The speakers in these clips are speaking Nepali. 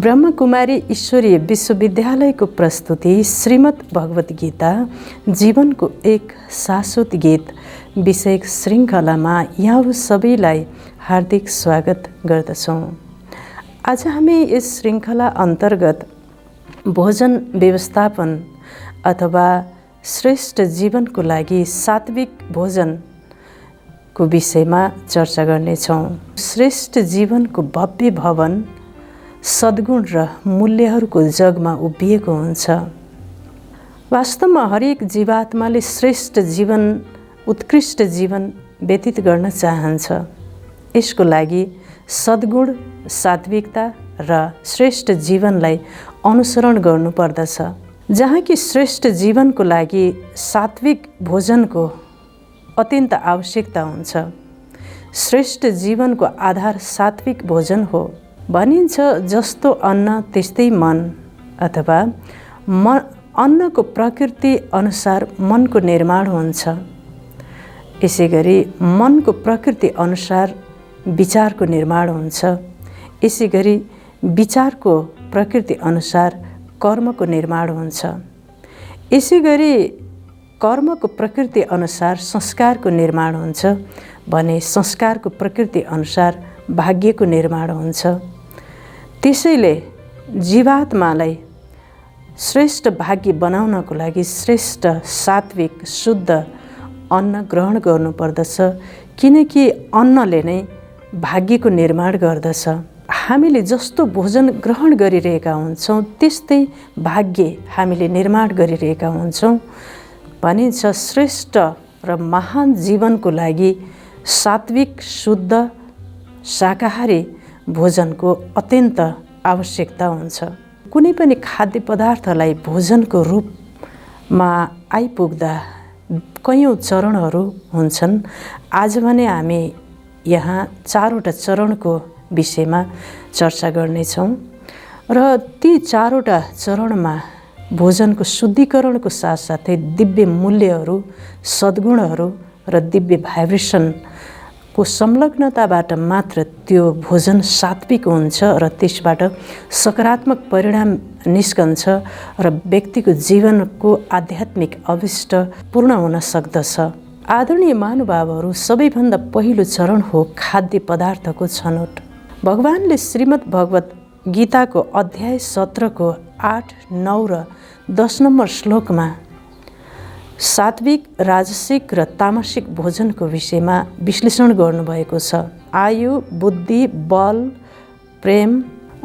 ब्रह्मकुमारी ईश्वरीय विश्वविद्यालयको प्रस्तुति श्रीमद् भगवत गीता जीवनको एक शाश्वत गीत विषयक श्रृङ्खलामा यहाँ सबैलाई हार्दिक स्वागत गर्दछौँ। आज हामी यस श्रृङ्खला अन्तर्गत भोजन व्यवस्थापन अथवा श्रेष्ठ जीवनको लागि सात्विक भोजनको विषयमा चर्चा गर्नेछौँ। श्रेष्ठ जीवनको भव्य भवन सद्गुण र मूल्यहरूको जगमा उभिएको हुन्छ। वास्तवमा हरेक जीवात्माले श्रेष्ठ जीवन, उत्कृष्ट जीवन व्यतीत गर्न चाहन्छ। यसको लागि सद्गुण, सात्विकता र श्रेष्ठ जीवनलाई अनुसरण गर्नुपर्दछ। जहाँ कि श्रेष्ठ जीवनको लागि सात्विक भोजनको अत्यन्त आवश्यकता हुन्छ। श्रेष्ठ जीवनको आधार सात्विक भोजन हो। भनिन्छ जस्तो अन्न त्यस्तै मन, अथवा अन्नको प्रकृति अनुसार मनको निर्माण हुन्छ। यसै गरी मनको प्रकृति अनुसार विचारको निर्माण हुन्छ। यसै गरी विचारको प्रकृति अनुसार कर्मको निर्माण हुन्छ। यसै गरी कर्मको प्रकृति अनुसार संस्कारको निर्माण हुन्छ भने संस्कारको प्रकृति अनुसार भाग्यको निर्माण हुन्छ। त्यसैले जीवात्मालाई श्रेष्ठ भाग्य बनाउनको लागि श्रेष्ठ सात्विक शुद्ध अन्न ग्रहण गर्नुपर्दछ, किनकि अन्नले नै भाग्यको निर्माण गर्दछ। हामीले जस्तो भोजन ग्रहण गरिरहेका हुन्छौँ त्यस्तै भाग्य हामीले निर्माण गरिरहेका हुन्छौँ। भनिन्छ श्रेष्ठ र महान जीवनको लागि सात्विक शुद्ध शाकाहारी भोजनको अत्यन्त आवश्यकता हुन्छ। कुनै पनि खाद्य पदार्थलाई भोजनको रूपमा आइपुग्दा कयौँ चरणहरू हुन्छन्। आज भने हामी यहाँ 4वटा चरणको विषयमा चर्चा गर्नेछौँ र ती 4वटा चरणमा भोजनको शुद्धिकरणको साथसाथै दिव्य मूल्यहरू, सद्गुणहरू र दिव्य भाइब्रेसनको संलग्नताबाट मात्र त्यो भोजन सात्विक हुन्छ र त्यसबाट सकारात्मक परिणाम निस्कन्छ र व्यक्तिको जीवनको आध्यात्मिक अभिष्ट पूर्ण हुन सक्दछ। आदरणीय महानुभावहरू, सबैभन्दा पहिलो चरण हो खाद्य पदार्थको छनौट। भगवानले श्रीमद् भगवत गीताको अध्याय 17 को 8, 9 र 10 नम्बर श्लोकमा सात्विक, राजसिक र तामसिक भोजनको विषयमा विश्लेषण गर्नुभएको छ। आयु, बुद्धि, बल, प्रेम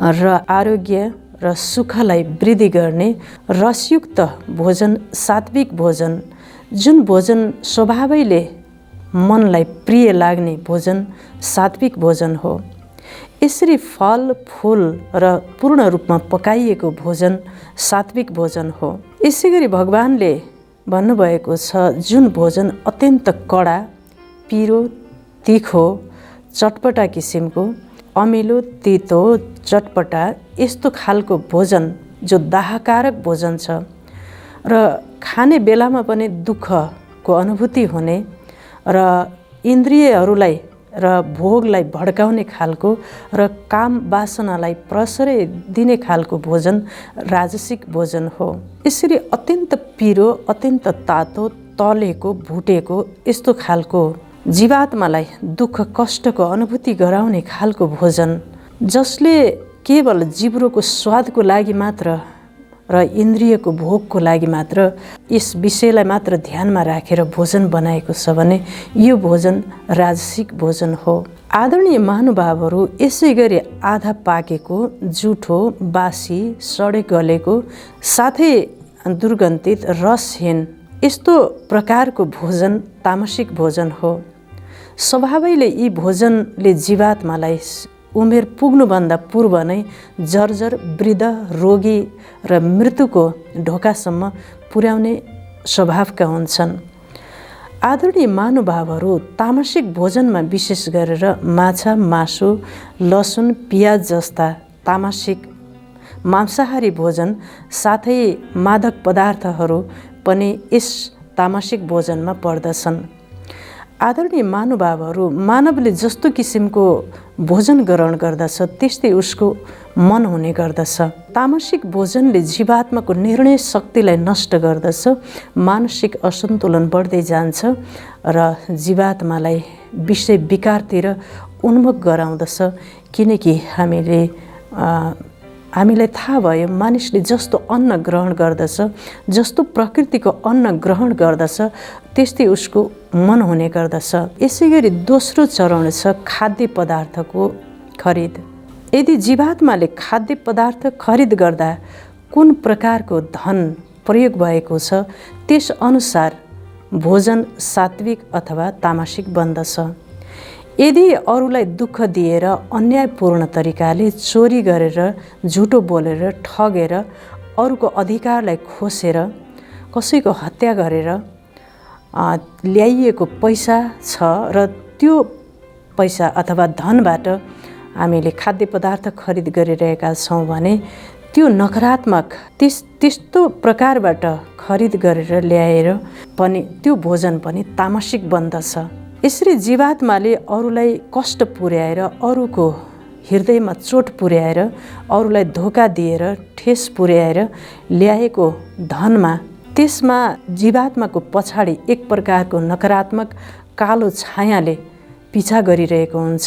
र आरोग्य र सुखलाई वृद्धि गर्ने रसयुक्त भोजन सात्विक भोजन, जुन भोजन स्वभावैले मनलाई प्रिय लाग्ने भोजन सात्विक भोजन हो। यसरी फल फूल र पूर्ण रूपमा पकाइएको भोजन सात्विक भोजन हो। यसै गरी भगवानले भन्नुभएको छ जुन भोजन अत्यन्त कडा, पिरो, तिखो, चटपटा किसिमको, अमिलो, तितो, चटपटा यस्तो खालको भोजन जो दाहकारक भोजन छ र खाने बेलामा पनि दुःखको अनुभूति हुने र इन्द्रियहरूलाई र भोगलाई भड्काउने खालको र काम वासनालाई प्रश्रय दिने खालको भोजन राजसिक भोजन हो। यसरी अत्यन्त पिरो, अत्यन्त तातो, तलेको, भुटेको यस्तो खालको जीवात्मालाई दुःख कष्टको अनुभूति गराउने खालको भोजन, जसले केवल जिब्रोको स्वादको लागि मात्र र इन्द्रियको भोगको लागि मात्र यस विषयलाई मात्र ध्यानमा राखेर भोजन बनाएको छ भने यो भोजन राजसिक भोजन हो। आदरणीय महानुभावहरू, यसै गरी आधा पाकेको, जुठो, बासी, सडे गलेको साथै दुर्गन्धित, रसहीन यस्तो प्रकारको भोजन तामसिक भोजन हो। स्वभावैले यी भोजनले जीवात्मालाई उमेर पुग्नुभन्दा पूर्व नै जर्जर, वृद्ध, रोगी र मृत्युको ढोकासम्म पुर्याउने स्वभावका हुन्छन्। आदरणीय महानुभावहरू, तामसिक भोजनमा विशेष गरेर माछा, मासु, लसुन, पियाज जस्ता तामसिक मांसाहारी भोजन साथै मादक पदार्थहरू पनि यस तामसिक भोजनमा पर्दछन्। आदरणीय महानुभावहरू, मानवले जस्तो किसिमको भोजन ग्रहण गर्दछ त्यस्तै उसको मन हुने गर्दछ। तामसिक भोजनले जीवात्माको निर्णय शक्तिलाई नष्ट गर्दछ, मानसिक असन्तुलन बढ्दै जान्छ र जीवात्मालाई विषय विकारतिर उन्मुख गराउँदछ। किनकि हामीलाई थाहा भयो मानिसले जस्तो अन्न ग्रहण गर्दछ, जस्तो प्रकृतिको अन्न ग्रहण गर्दछ त्यस्तै उसको मन हुने गर्दछ। यसै गरी दोस्रो चरण छ खाद्य पदार्थको खरिद। यदि जीवात्माले खाद्य पदार्थ खरिद गर्दा कुन प्रकारको धन प्रयोग भएको छ त्यसअनुसार भोजन सात्विक अथवा तामसिक बन्दछ। यदि अरूलाई दुःख दिएर अन्यायपूर्ण तरिकाले चोरी गरेर, झुटो बोलेर, ठगेर, अरूको अधिकारलाई खोसेर, कसैको हत्या गरेर ल्याइएको पैसा छ र त्यो पैसा अथवा धनबाट हामीले खाद्य पदार्थ खरिद गरिरहेका छौँ भने त्यो नकारात्मक त्यस्तो प्रकारबाट खरिद गरेर ल्याएर पनि त्यो भोजन पनि तामसिक बन्दछ। यसरी जीवात्माले अरूलाई कष्ट पुर्याएर, अरूको हृदयमा चोट पुर्याएर, अरूलाई धोका दिएर, ठेस पुर्याएर ल्याएको धनमा त्यसमा जीवात्माको पछाडि एक प्रकारको नकारात्मक कालो छायाले पिछा गरिरहेको हुन्छ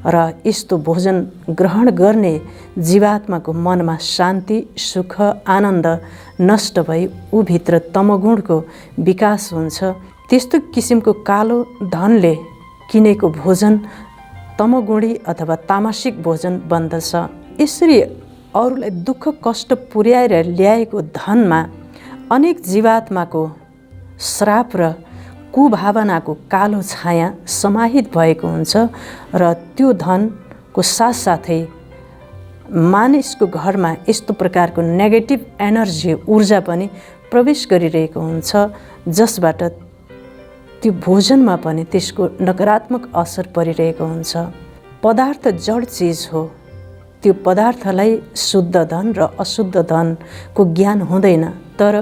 र यस्तो भोजन ग्रहण गर्ने जीवात्माको मनमा शान्ति, सुख, आनन्द नष्ट भई ऊभित्र तमोगुणको विकास हुन्छ। त्यस्तो किसिमको कालो धनले किनेको भोजन तमोगुणी अथवा तामसिक भोजन बन्दछ। यसरी अरूलाई दुःख कष्ट पुर्याएर ल्याएको धनमा अनेक जीवात्माको श्राप र कुभावनाको कालो छाया समाहित भएको हुन्छ र त्यो धनको साथसाथै मानिसको घरमा यस्तो प्रकारको नेगेटिभ एनर्जी, ऊर्जा पनि प्रवेश गरिरहेको हुन्छ जसबाट त्यो भोजनमा पनि त्यसको नकारात्मक असर परिरहेको हुन्छ। पदार्थ जड चिज हो, त्यो पदार्थलाई शुद्ध धन र अशुद्ध धनको ज्ञान हुँदैन, तर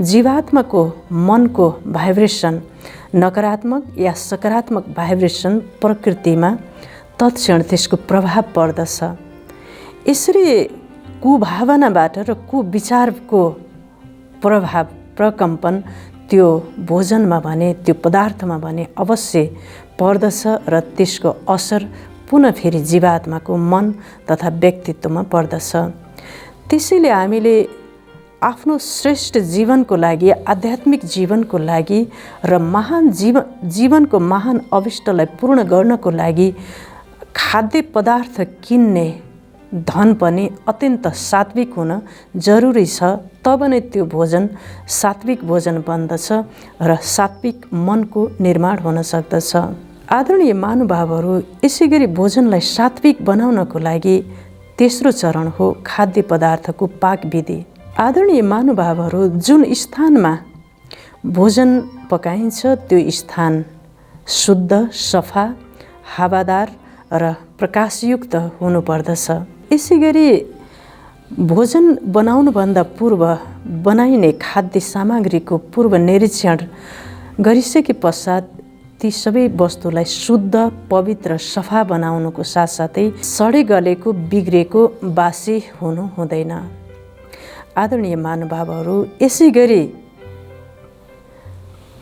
जीवात्माको मनको भाइब्रेसन नकारात्मक या सकारात्मक भाइब्रेसन प्रकृतिमा तत्क्षण त्यसको प्रभाव पर्दछ। यसरी कुभावनाबाट र कुविचारको प्रभाव प्रकम्पन त्यो भोजनमा भने, त्यो पदार्थमा भने अवश्य पर्दछ र त्यसको असर पुनः फेरि जीवात्माको मन तथा व्यक्तित्वमा पर्दछ। त्यसैले हामीले आफ्नो श्रेष्ठ जीवनको लागि, आध्यात्मिक जीवनको लागि र महान जीवनको महान अभिष्टलाई पूर्ण गर्नको लागि खाद्य पदार्थ किन्ने धन पनि अत्यन्त सात्विक हुन जरुरी छ। तब नै त्यो भोजन सात्विक भोजन बन्दछ र सात्विक मनको निर्माण हुन सक्दछ। आदरणीय महानुभावहरू, यसै गरी भोजनलाई सात्विक बनाउनको लागि तेस्रो चरण हो खाद्य पदार्थको पाक विधि। आदरणीय महानुभावहरू, जुन स्थानमा भोजन पकाइन्छ त्यो स्थान शुद्ध, सफा, हावादार र प्रकाशयुक्त हुनुपर्दछ। यसै गरी भोजन बनाउनुभन्दा पूर्व बनाइने खाद्य सामग्रीको पूर्व निरीक्षण गरिसके पश्चात ती सबै वस्तुलाई शुद्ध, पवित्र, सफा बनाउनुको साथसाथै सडे गलेको, बिग्रेको, बासी हुनु हुँदैन। आदरणीय महानुभावहरू, यसै गरी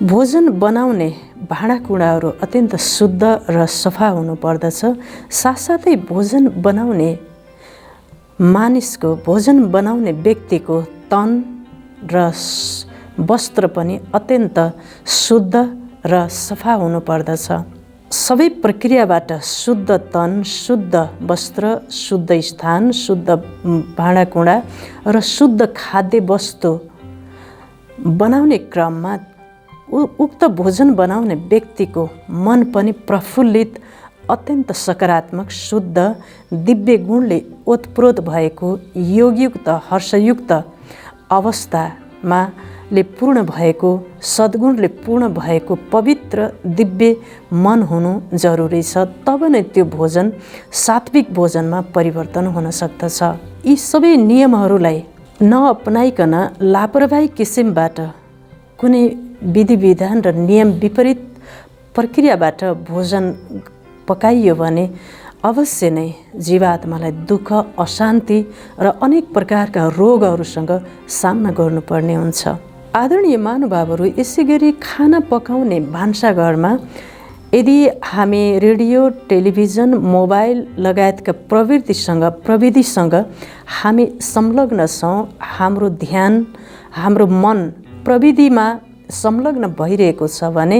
भोजन बनाउने भाँडाकुँडाहरू अत्यन्त शुद्ध र सफा हुनुपर्दछ। साथसाथै भोजन बनाउने मानिसको, भोजन बनाउने व्यक्तिको तन र वस्त्र पनि अत्यन्त शुद्ध र सफा हुनुपर्दछ। सबै प्रक्रियाबाट शुद्ध तन, शुद्ध वस्त्र, शुद्ध स्थान, शुद्ध भाँडाकुँडा र शुद्ध खाद्य वस्तु बनाउने क्रममा उक्त भोजन बनाउने व्यक्तिको मन पनि प्रफुल्लित, अत्यन्त सकारात्मक, शुद्ध, दिव्य गुणले ओतप्रोत भएको, योगयुक्त, हर्षयुक्त अवस्थामा पूर्ण भएको, सद्गुणले पूर्ण भएको पवित्र दिव्य मन हुनु जरुरी छ। तब नै त्यो भोजन सात्विक भोजनमा परिवर्तन हुन सक्दछ। यी सबै नियमहरूलाई नअपनाइकन लापरवाही किसिमबाट कुनै विधि विधान र नियम विपरीत प्रक्रियाबाट भोजन पकाइयो भने अवश्य नै जीवात्मालाई दुःख, अशान्ति र अनेक प्रकारका रोगहरूसँग सामना गर्नुपर्ने हुन्छ। आदरणीय महानुभावहरू, यसै गरी खाना पकाउने भान्साघरमा यदि हामी रेडियो, टेलिभिजन, मोबाइल लगायतका प्रविधिसँग हामी संलग्न छौँ, हाम्रो ध्यान, हाम्रो मन प्रविधिमा संलग्न भइरहेको छ भने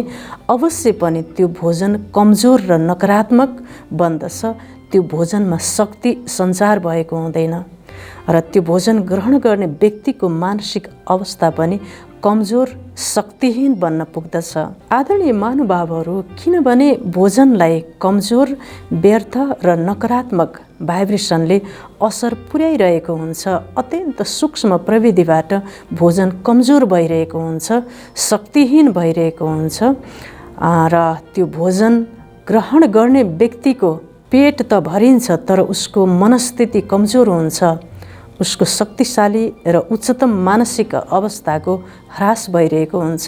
अवश्य पनि त्यो भोजन कमजोर र नकारात्मक बन्दछ। त्यो भोजनमा शक्ति सञ्चार भएको हुँदैन र त्यो भोजन ग्रहण गर्ने व्यक्तिको मानसिक अवस्था पनि कमजोर, शक्तिहीन बन्न पुग्दछ। आदरणीय महानुभावहरू, किनभने भोजनलाई कमजोर, व्यर्थ र नकारात्मक भाइब्रेसनले असर पुर्याइरहेको हुन्छ। अत्यन्त सूक्ष्म प्रविधिबाट भोजन कमजोर भइरहेको हुन्छ, शक्तिहीन भइरहेको हुन्छ र त्यो भोजन ग्रहण गर्ने व्यक्तिको पेट त भरिन्छ तर उसको मनस्थिति कमजोर हुन्छ, उसको शक्तिशाली र उच्चतम मानसिक अवस्थाको ह्रास भइरहेको हुन्छ।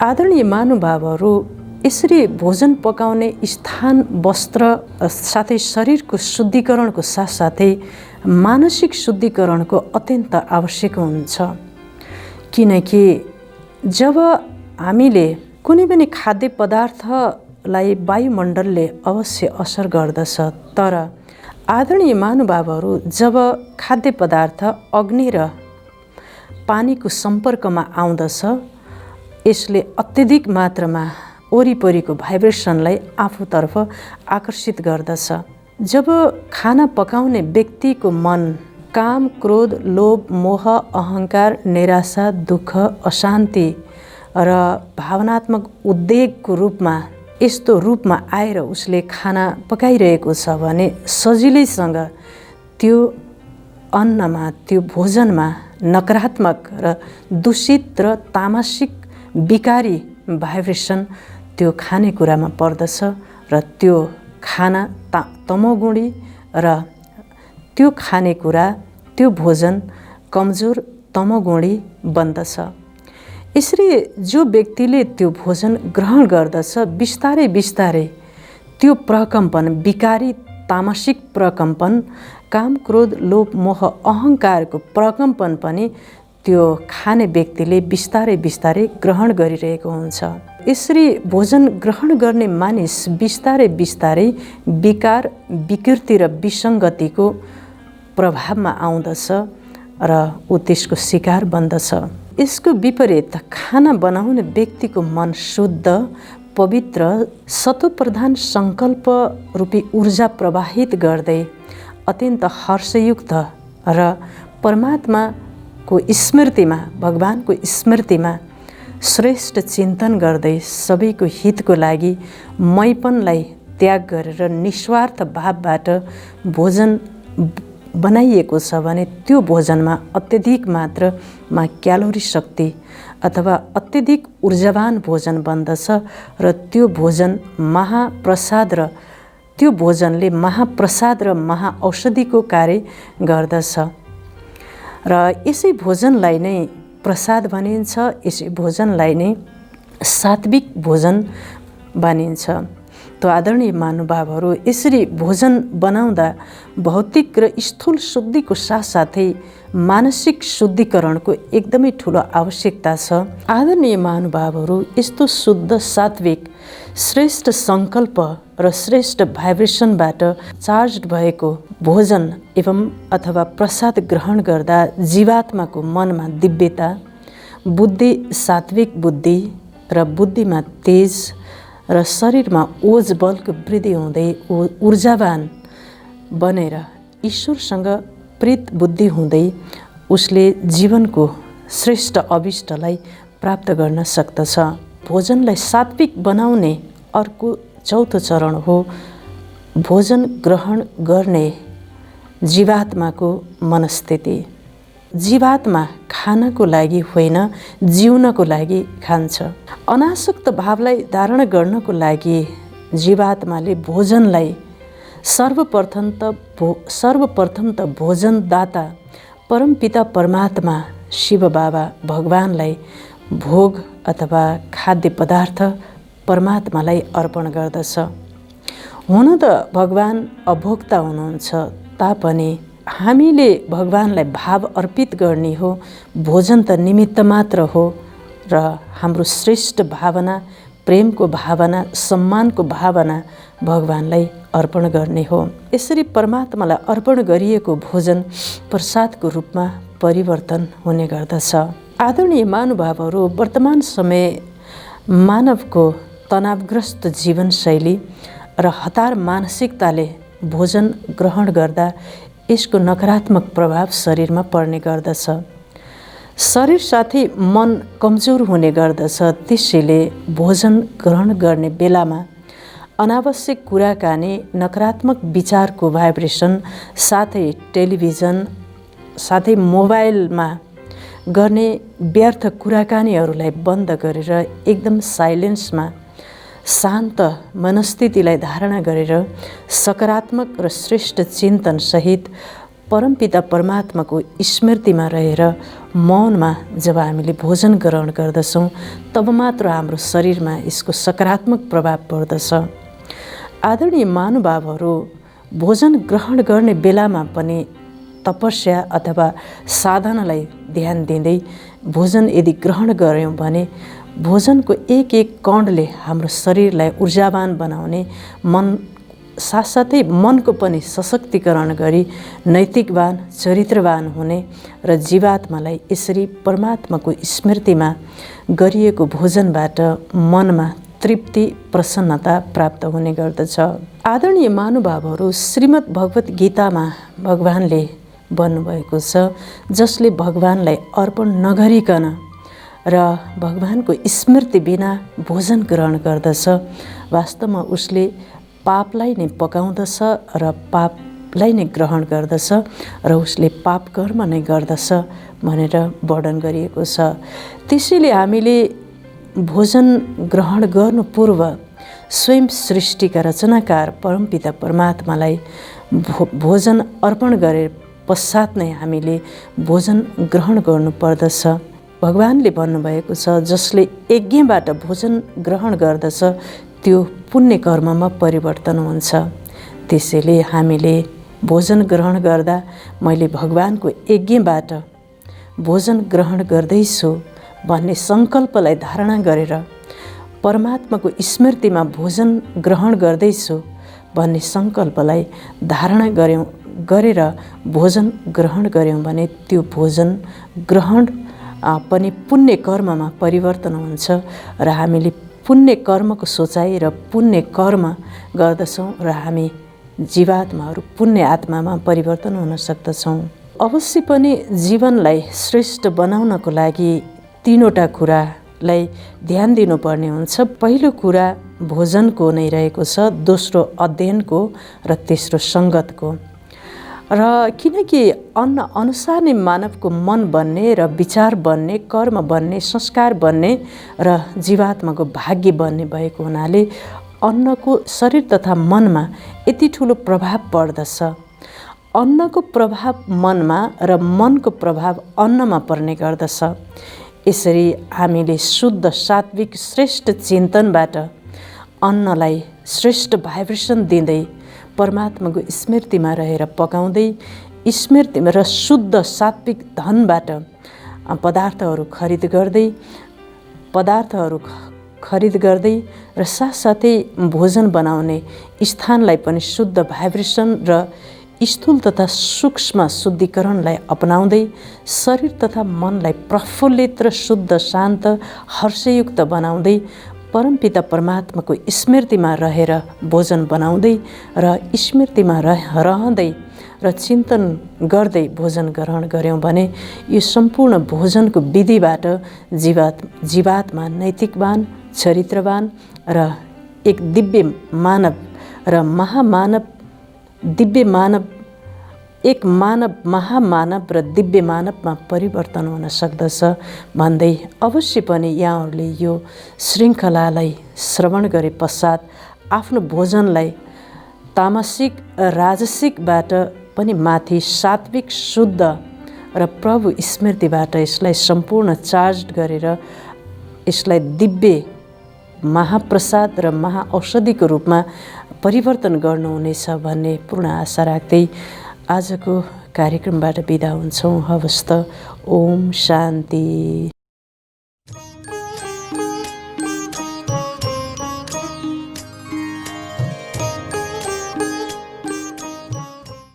आदरणीय महानुभावहरू, यसरी भोजन पकाउने स्थान, वस्त्र साथै शरीरको शुद्धिकरणको साथसाथै मानसिक शुद्धिकरणको अत्यन्त आवश्यक हुन्छ। किनकि जब हामीले कुनै पनि खाद्य पदार्थलाई वायुमण्डलले अवश्य असर गर्दछ, तर आदरणीय महानुभावहरू, जब खाद्य पदार्थ अग्नि र पानीको सम्पर्कमा आउँदछ, यसले अत्यधिक मात्रामा वरिपरिको भाइब्रेसनलाई आफूतर्फ आकर्षित गर्दछ। जब खाना पकाउने व्यक्तिको मन काम, क्रोध, लोभ, मोह, अहङ्कार, निराशा, दुःख, अशान्ति र भावनात्मक उद्वेगको रूपमा यस्तो रूपमा आएर उसले खाना पकाइरहेको छ भने सजिलैसँग त्यो अन्नमा, त्यो भोजनमा नकारात्मक र दूषित र तामसिक विकारी भाइब्रेसन त्यो खानेकुरामा पर्दछ र त्यो खाना तमोगुणी र त्यो खानेकुरा, त्यो भोजन कमजोर तमोगुणी बन्दछ। यसरी जो व्यक्तिले त्यो भोजन ग्रहण गर्दछ, बिस्तारै बिस्तारै त्यो प्रकम्पन, विकारी तामसिक प्रकम्पन, काम, क्रोध, लोभ, मोह, अहङ्कारको प्रकम्पन पनि त्यो खाने व्यक्तिले बिस्तारै बिस्तारै ग्रहण गरिरहेको हुन्छ। यसरी भोजन ग्रहण गर्ने मानिस बिस्तारै बिस्तारै विकार, विकृति र विसङ्गतिको प्रभावमा आउँदछ र ऊ त्यसको शिकार बन्दछ। यसको विपरीत खाना बनाउने व्यक्तिको मन शुद्ध, पवित्र, सत्वप्रधान सङ्कल्प रूपी ऊर्जा प्रवाहित गर्दै अत्यन्त हर्षयुक्त र परमात्माको स्मृतिमा, भगवानको स्मृतिमा श्रेष्ठ चिन्तन गर्दै सबैको हितको लागि मैपनलाई त्याग गरेर निस्वार्थ भावबाट भोजन बनाइएको छ भने त्यो भोजनमा अत्यधिक मात्रामा क्यालोरी शक्ति अथवा अत्यधिक ऊर्जावान भोजन बन्दछ र त्यो भोजन महाप्रसाद र त्यो भोजनले महाप्रसाद र महाऔषधिको कार्य गर्दछ र यसै भोजनलाई नै प्रसाद भनिन्छ। यसै भोजनलाई नै सात्विक भोजन भनिन्छ। तो आदरणीय महानुभावहरू, यसरी भोजन बनाउँदा भौतिक र स्थूल शुद्धिको साथसाथै मानसिक शुद्धिकरणको एकदमै ठुलो आवश्यकता छ। आदरणीय महानुभावहरू, यस्तो शुद्ध, सात्विक, श्रेष्ठ सङ्कल्प र श्रेष्ठ भाइब्रेसनबाट चार्ज भएको भोजन एवं अथवा प्रसाद ग्रहण गर्दा जीवात्माको मनमा दिव्यता, बुद्धि, सात्विक बुद्धि र बुद्धिमा तेज र शरीरमा ओज बलको वृद्धि हुँदै ऊर्जावान बनेर ईश्वरसँग प्रीत बुद्धि हुँदै उसले जीवनको श्रेष्ठ अभिष्टलाई प्राप्त गर्न सक्दछ। भोजनलाई सात्विक बनाउने अर्को चौथो चरण हो भोजन ग्रहण गर्ने जीवात्माको मनस्थिति। जीवात्मा खानको लागि होइन, जिउनको लागि खान्छ। अनासक्त भावलाई धारण गर्नको लागि जीवात्माले भोजनलाई सर्वप्रथम त भोजनदाता परमपिता परमात्मा शिव बाबा भगवानलाई भोग अथवा खाद्य पदार्थ परमात्मालाई अर्पण गर्दछ। हुन त भगवान अभोक्ता हुनुहुन्छ, तापनि हामीले भगवानलाई भाव अर्पित गर्ने हो। भोजन त निमित्त मात्र हो र हाम्रो श्रेष्ठ भावना, प्रेमको भावना, सम्मानको भावना भगवानलाई अर्पण गर्ने हो। यसरी परमात्मालाई अर्पण गरिएको भोजन प्रसादको रूपमा परिवर्तन हुने गर्दछ। आदरणीय महानुभावहरू, वर्तमान समय मानवको तनावग्रस्त जीवनशैली र हतार मानसिकताले भोजन ग्रहण गर्दा यसको नकारात्मक प्रभाव शरीरमा पर्ने गर्दछ। शरीर साथै मन कमजोर हुने गर्दछ। त्यसैले भोजन ग्रहण गर्ने बेलामा अनावश्यक कुराकानी, नकारात्मक विचारको भाइब्रेसन, साथै टेलिभिजन, साथै मोबाइलमा गर्ने व्यर्थ कुराकानीहरूलाई बन्द गरेर एकदम साइलेन्समा शान्त मनस्थितिलाई धारणा गरेर सकारात्मक र श्रेष्ठ चिन्तनसहित परमपिता परमात्माको स्मृतिमा रहेर मौनमा जब हामीले भोजन ग्रहण गर्दछौँ तब मात्र हाम्रो शरीरमा यसको सकारात्मक प्रभाव पर्दछ। आदरणीय महानुभावहरू, भोजन ग्रहण गर्ने बेलामा पनि तपस्या अथवा साधनालाई ध्यान दिँदै भोजन यदि ग्रहण गऱ्यौँ भने भोजनको एक एक कणले हाम्रो शरीरलाई ऊर्जावान बनाउने, मन साथसाथै मनको पनि सशक्तिकरण गरी नैतिकवान, चरित्रवान हुने र जीवात्मालाई यसरी परमात्माको स्मृतिमा गरिएको भोजनबाट मनमा तृप्ति, प्रसन्नता प्राप्त हुने गर्दछ। आदरणीय महानुभावहरू, श्रीमद् भगवत गीतामा भगवानले भन्नुभएको छ, जसले भगवानलाई अर्पण नगरिकन र भगवानको स्मृति बिना भोजन ग्रहण गर्दछ वास्तवमा उसले पापलाई नै पकाउँदछ र पापलाई नै ग्रहण गर्दछ र उसले पाप कर्म नै गर्दछ भनेर वर्णन गरिएको छ। त्यसैले हामीले भोजन ग्रहण गर्नु पूर्व स्वयं सृष्टिका रचनाकार परमपिता परमात्मालाई भोजन अर्पण गरे पश्चात नै हामीले भोजन ग्रहण गर्नुपर्दछ। भगवानले भन्नुभएको छ, जसले यज्ञबाट भोजन ग्रहण गर्दछ त्यो पुण्य कर्ममा परिवर्तन हुन्छ। त्यसैले हामीले भोजन ग्रहण गर्दा मैले भगवानको यज्ञबाट भोजन ग्रहण गर्दैछु भन्ने सङ्कल्पलाई धारणा गरेर परमात्माको स्मृतिमा भोजन ग्रहण गर्दैछु भन्ने सङ्कल्पलाई धारणा गरेर भोजन ग्रहण गऱ्यौँ भने त्यो भोजन ग्रहण पनि पुण्य कर्ममा परिवर्तन हुन्छ र हामीले पुण्य कर्मको सोचाइ र पुण्य कर्म गर्दछौँ र हामी जीवात्माहरू पुण्य आत्मामा परिवर्तन हुन सक्दछौँ। अवश्य पनि जीवनलाई श्रेष्ठ बनाउनको लागि तीनवटा कुरालाई ध्यान दिनुपर्ने हुन्छ। पहिलो कुरा भोजनको नै रहेको छ, दोस्रो अध्ययनको र तेस्रो सङ्गतको। र किनकि अन्न अनुसार नै मानवको मन बन्ने र विचार बन्ने, कर्म बन्ने, संस्कार बन्ने र जीवात्माको भाग्य बन्ने भएको हुनाले अन्नको शरीर तथा मनमा यति ठुलो प्रभाव पर्दछ। अन्नको प्रभाव मनमा र मनको प्रभाव अन्नमा पर्ने गर्दछ। यसरी हामीले शुद्ध, सात्विक, श्रेष्ठ चिन्तनबाट अन्नलाई श्रेष्ठ भाइब्रेसन दिँदै परमात्माको स्मृतिमा रहेर पकाउँदै स्मृतिमा र शुद्ध सात्विक धनबाट पदार्थहरू खरिद गर्दै र साथसाथै भोजन बनाउने स्थानलाई पनि शुद्ध भाइब्रेसन र स्थूल तथा सूक्ष्म शुद्धिकरणलाई अपनाउँदै शरीर तथा मनलाई प्रफुल्लित र शुद्ध, शान्त, हर्षयुक्त बनाउँदै परमपिता परमात्माको स्मृतिमा रहेर भोजन बनाउँदै र स्मृतिमा रहँदै र चिन्तन गर्दै भोजन ग्रहण गऱ्यौँ भने यो सम्पूर्ण भोजनको विधिबाट जीवात्मा नैतिकवान, चरित्रवान र एक दिव्य मानव र महामानव, दिव्य मानव, एक मानव, महामानव र दिव्य मानवमा परिवर्तन हुन सक्दछ भन्दै अवश्य पनि यहाँहरूले यो श्रृङ्खलालाई श्रवण गरे पश्चात आफ्नो भोजनलाई तामसिक, राजसिकबाट पनि माथि सात्विक, शुद्ध र प्रभु स्मृतिबाट यसलाई सम्पूर्ण चार्ज गरेर यसलाई दिव्य महाप्रसाद र महाऔषधिको रूपमा परिवर्तन गर्नुहुनेछ भन्ने पूर्ण आशा राख्दै आजको कार्यक्रमबाट बिदा हुन्छौँ। हवस् त। ओम शान्ति।